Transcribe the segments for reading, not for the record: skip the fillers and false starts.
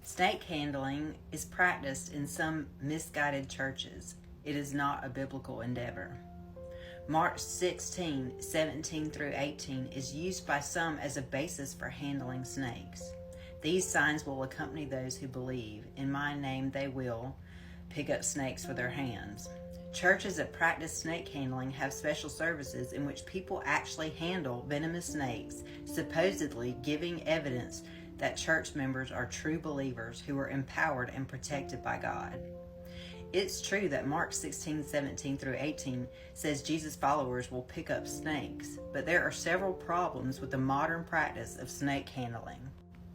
Snake handling is practiced in some misguided churches. It is not a biblical endeavor. Mark 16:17 through 18 is used by some as a basis for handling snakes. These signs will accompany those who believe. In my name they will pick up snakes with their hands. Churches that practice snake handling have special services in which people actually handle venomous snakes, supposedly giving evidence that church members are true believers who are empowered and protected by God. It's true that Mark 16:17 through 18 says Jesus' followers will pick up snakes, but there are several problems with the modern practice of snake handling.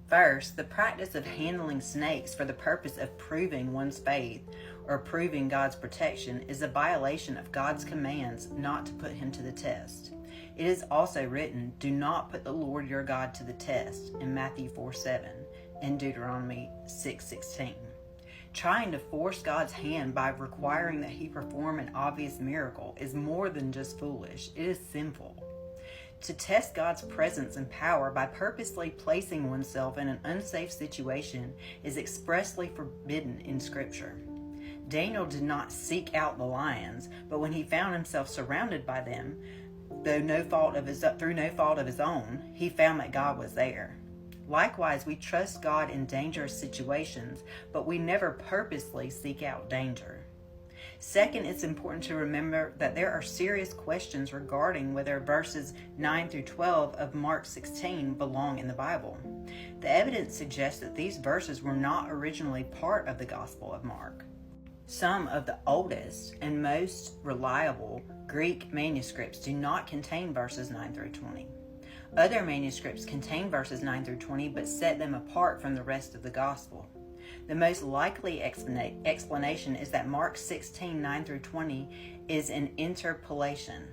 First, the practice of handling snakes for the purpose of proving one's faith or proving God's protection is a violation of God's commands not to put him to the test. It is also written, "Do not put the Lord your God to the test," in Matthew 4:7 and Deuteronomy 6:16. Trying to force God's hand by requiring that he perform an obvious miracle is more than just foolish. It is sinful. To test God's presence and power by purposely placing oneself in an unsafe situation is expressly forbidden in Scripture. Daniel did not seek out the lions, but when he found himself surrounded by them, through no fault of his own, he found that God was there. Likewise, we trust God in dangerous situations, but we never purposely seek out danger. Second, it's important to remember that there are serious questions regarding whether verses 9 through 12 of Mark 16 belong in the Bible. The evidence suggests that these verses were not originally part of the Gospel of Mark. Some of the oldest and most reliable Greek manuscripts do not contain verses 9 through 20. Other manuscripts contain verses 9 through 20 but set them apart from the rest of the Gospel. The most likely explanation is that Mark 16:9 through 20 is an interpolation.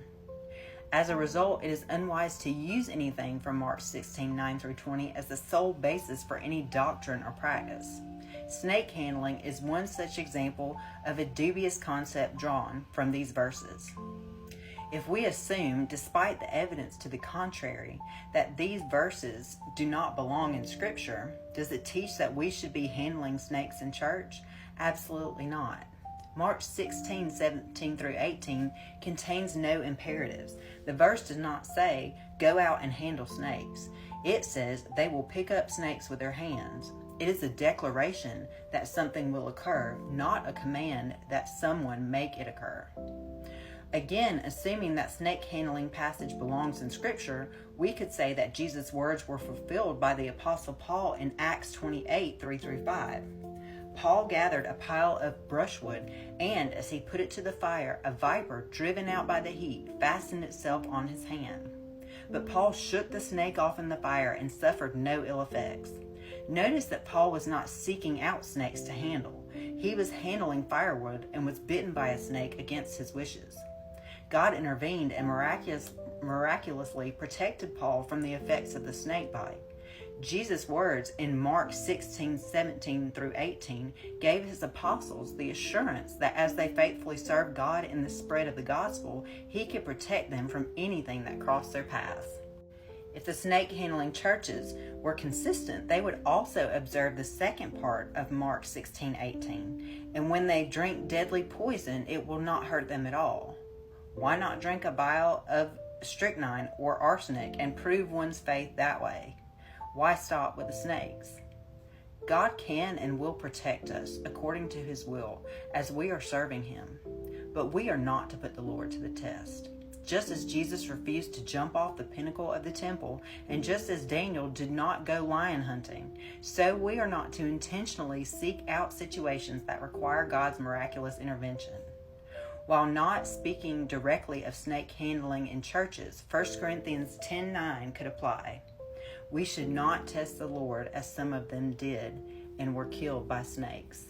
As a result, it is unwise to use anything from Mark 16:9 through 20 as the sole basis for any doctrine or practice. Snake handling is one such example of a dubious concept drawn from these verses. If we assume, despite the evidence to the contrary, that these verses do not belong in Scripture, does it teach that we should be handling snakes in church? Absolutely not. Mark 16:17 through 18 contains no imperatives. The verse does not say, "Go out and handle snakes." It says they will pick up snakes with their hands. It is a declaration that something will occur, not a command that someone make it occur. Again, assuming that snake handling passage belongs in Scripture, we could say that Jesus' words were fulfilled by the Apostle Paul in Acts 28, 3 through 5. Paul gathered a pile of brushwood, and as he put it to the fire, a viper, driven out by the heat, fastened itself on his hand. But Paul shook the snake off in the fire and suffered no ill effects. Notice that Paul was not seeking out snakes to handle. He was handling firewood and was bitten by a snake against his wishes. God intervened and miraculously protected Paul from the effects of the snake bite. Jesus' words in Mark 16:17 through 18 gave his apostles the assurance that as they faithfully served God in the spread of the gospel, he could protect them from anything that crossed their path. If the snake handling churches were consistent, they would also observe the second part of Mark 16:18. And when they drink deadly poison, it will not hurt them at all. Why not drink a vial of strychnine or arsenic and prove one's faith that way? Why stop with the snakes? God can and will protect us according to his will as we are serving him. But we are not to put the Lord to the test. Just as Jesus refused to jump off the pinnacle of the temple, and just as Daniel did not go lion hunting, so we are not to intentionally seek out situations that require God's miraculous intervention. While not speaking directly of snake handling in churches, 1 Corinthians 10:9 could apply. We should not test the Lord as some of them did and were killed by snakes.